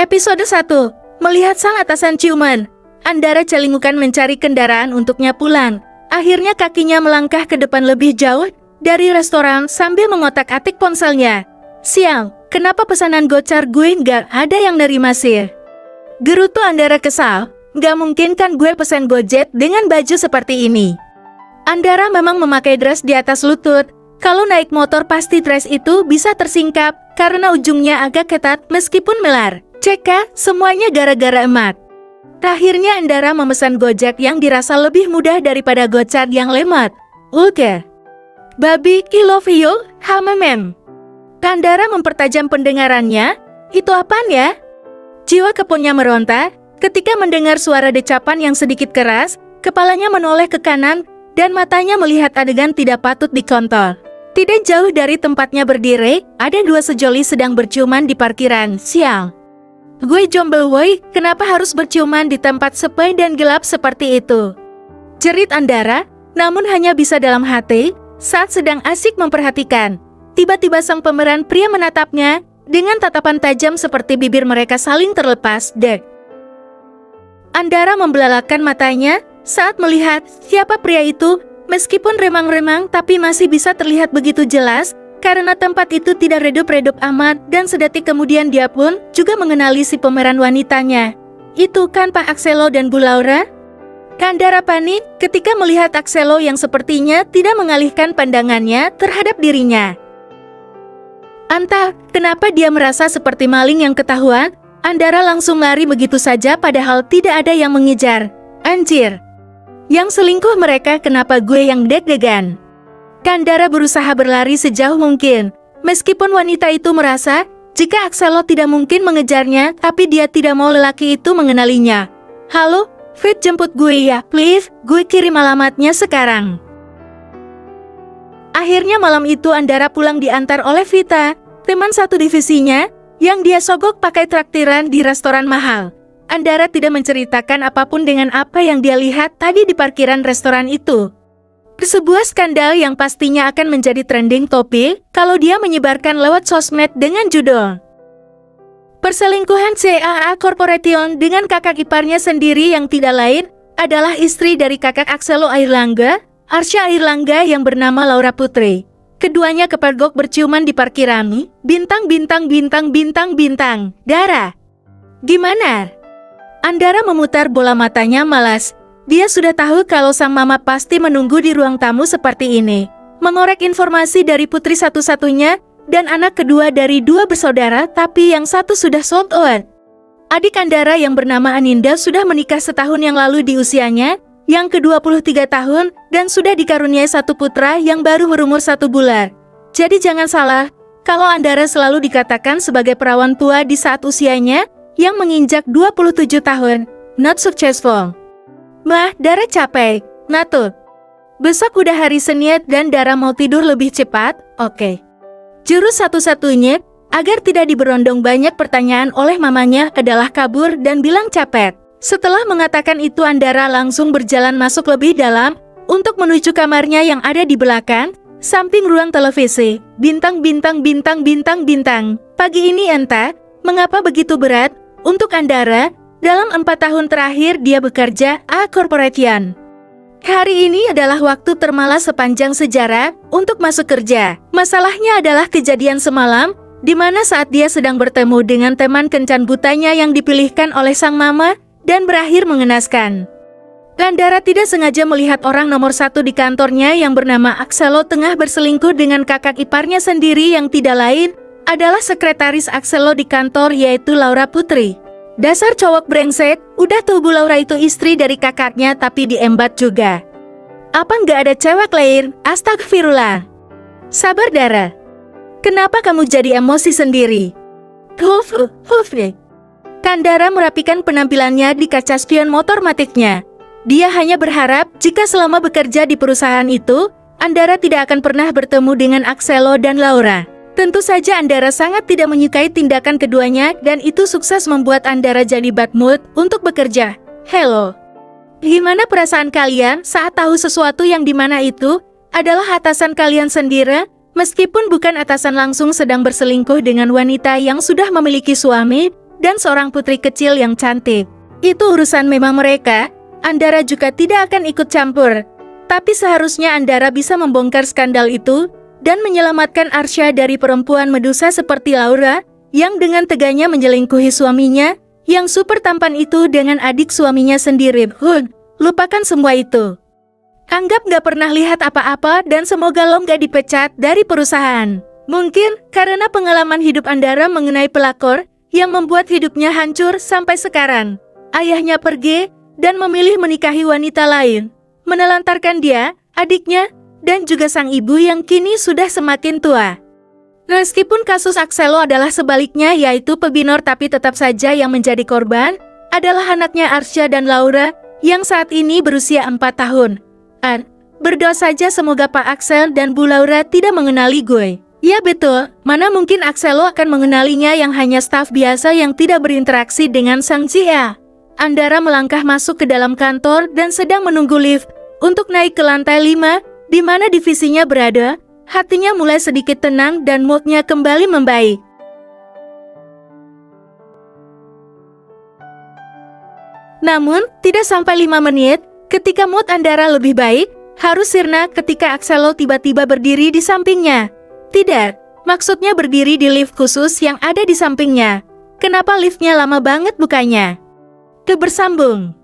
Episode 1. Melihat sang atasan ciuman. Andara celingukan mencari kendaraan untuknya pulang. Akhirnya kakinya melangkah ke depan lebih jauh dari restoran sambil mengotak-atik ponselnya. Sial, kenapa pesanan gocap gue nggak ada yang nerima sih? Gerutu Andara kesal. Nggak mungkin kan gue pesan Gojek dengan baju seperti ini. Andara memang memakai dress di atas lutut. Kalau naik motor pasti dress itu bisa tersingkap karena ujungnya agak ketat meskipun melar. Ceka, semuanya gara-gara emak. Akhirnya Andara memesan Gojek yang dirasa lebih mudah daripada gocap yang lemot. Oke. Babi, I love you, hamemem. Andara mempertajam pendengarannya. Itu apaan ya? Jiwa kepunnya meronta ketika mendengar suara decapan yang sedikit keras. Kepalanya menoleh ke kanan dan matanya melihat adegan tidak patut dikontrol. Tidak jauh dari tempatnya berdiri, ada dua sejoli sedang berciuman di parkiran. Sial. Gue jomblo woi, kenapa harus berciuman di tempat sepi dan gelap seperti itu? Jerit Andara, namun hanya bisa dalam hati, saat sedang asik memperhatikan. Tiba-tiba sang pemeran pria menatapnya, dengan tatapan tajam seperti bibir mereka saling terlepas, dek. Andara membelalakan matanya, saat melihat siapa pria itu, meskipun remang-remang tapi masih bisa terlihat begitu jelas, karena tempat itu tidak redup-redup amat dan sedetik kemudian dia pun juga mengenali si pemeran wanitanya. Itu kan Pak Axelo dan Bu Laura? Andara panik ketika melihat Axelo yang sepertinya tidak mengalihkan pandangannya terhadap dirinya. Entah kenapa dia merasa seperti maling yang ketahuan, Andara langsung lari begitu saja padahal tidak ada yang mengejar. Anjir! Yang selingkuh mereka kenapa gue yang deg-degan? Andara berusaha berlari sejauh mungkin. Meskipun wanita itu merasa jika Axelo tidak mungkin mengejarnya, tapi dia tidak mau lelaki itu mengenalinya. Halo, Fit jemput gue ya, please. Gue kirim alamatnya sekarang. Akhirnya malam itu Andara pulang diantar oleh Vita, teman satu divisinya, yang dia sogok pakai traktiran di restoran mahal. Andara tidak menceritakan apapun dengan apa yang dia lihat tadi di parkiran restoran itu. Sebuah skandal yang pastinya akan menjadi trending topik kalau dia menyebarkan lewat sosmed dengan judul Perselingkuhan CAA Corporation dengan kakak iparnya sendiri yang tidak lain adalah istri dari kakak Axelo Airlangga, Arsya Airlangga yang bernama Laura Putri. Keduanya kepergok berciuman di parkiran. Bintang. Dara. Gimana? Andara memutar bola matanya malas. Dia sudah tahu kalau sang mama pasti menunggu di ruang tamu seperti ini. Mengorek informasi dari putri satu-satunya dan anak kedua dari dua bersaudara, tapi yang satu sudah sold out. Adik Andara yang bernama Aninda sudah menikah setahun yang lalu di usianya, yang ke-23 tahun, dan sudah dikaruniai satu putra yang baru berumur 1 bulan. Jadi jangan salah, kalau Andara selalu dikatakan sebagai perawan tua di saat usianya, yang menginjak 27 tahun. Not successful. Mah, Dara capek. Natut. Besok udah hari Senin dan Dara mau tidur lebih cepat, oke. Jurus satu-satunya, agar tidak diberondong banyak pertanyaan oleh mamanya adalah kabur dan bilang capek. Setelah mengatakan itu Andara langsung berjalan masuk lebih dalam, untuk menuju kamarnya yang ada di belakang, samping ruang televisi. Bintang. Pagi ini entah, mengapa begitu berat, untuk Andara. Dalam 4 tahun terakhir dia bekerja Corporation. Hari ini adalah waktu termalas sepanjang sejarah untuk masuk kerja. Masalahnya adalah kejadian semalam, di mana saat dia sedang bertemu dengan teman kencan butanya yang dipilihkan oleh sang mama, dan berakhir mengenaskan. Andara tidak sengaja melihat orang nomor 1 di kantornya yang bernama Axelo tengah berselingkuh dengan kakak iparnya sendiri yang tidak lain adalah sekretaris Axelo di kantor yaitu Laura Putri. Dasar cowok brengsek, udah tuh Bu Laura itu istri dari kakaknya tapi diembat juga. Apa nggak ada cewek lain? Astagfirullah. Sabar Dara. Kenapa kamu jadi emosi sendiri? Huf. Andara merapikan penampilannya di kaca spion motor matiknya. Dia hanya berharap jika selama bekerja di perusahaan itu, Andara tidak akan pernah bertemu dengan Axelo dan Laura. Tentu saja Andara sangat tidak menyukai tindakan keduanya dan itu sukses membuat Andara jadi bad mood untuk bekerja. Hello. Gimana perasaan kalian saat tahu sesuatu yang dimana itu adalah atasan kalian sendiri, meskipun bukan atasan langsung sedang berselingkuh dengan wanita yang sudah memiliki suami dan seorang putri kecil yang cantik. Itu urusan memang mereka, Andara juga tidak akan ikut campur. Tapi seharusnya Andara bisa membongkar skandal itu dan menyelamatkan Arsya dari perempuan Medusa seperti Laura yang dengan teganya menyelingkuhi suaminya yang super tampan itu dengan adik suaminya sendiri. Lupakan semua itu. Anggap gak pernah lihat apa-apa dan semoga lo gak dipecat dari perusahaan. Mungkin karena pengalaman hidup Andara mengenai pelakor yang membuat hidupnya hancur sampai sekarang. Ayahnya pergi dan memilih menikahi wanita lain, menelantarkan dia, adiknya, dan juga sang ibu yang kini sudah semakin tua. Meskipun kasus Axelo adalah sebaliknya, yaitu pebinor, tapi tetap saja yang menjadi korban adalah anaknya Arsya dan Laura yang saat ini berusia 4 tahun. Berdoa saja semoga Pak Axel dan Bu Laura tidak mengenali gue. Ya betul, mana mungkin Axelo akan mengenalinya yang hanya staf biasa yang tidak berinteraksi dengan sang Jia. Andara melangkah masuk ke dalam kantor dan sedang menunggu lift untuk naik ke lantai 5, di mana divisinya berada. Hatinya mulai sedikit tenang dan moodnya kembali membaik. Namun, tidak sampai 5 menit, ketika mood Andara lebih baik, harus sirna ketika Axelo tiba-tiba berdiri di sampingnya. Tidak, maksudnya berdiri di lift khusus yang ada di sampingnya. Kenapa liftnya lama banget bukanya? Kebersambung.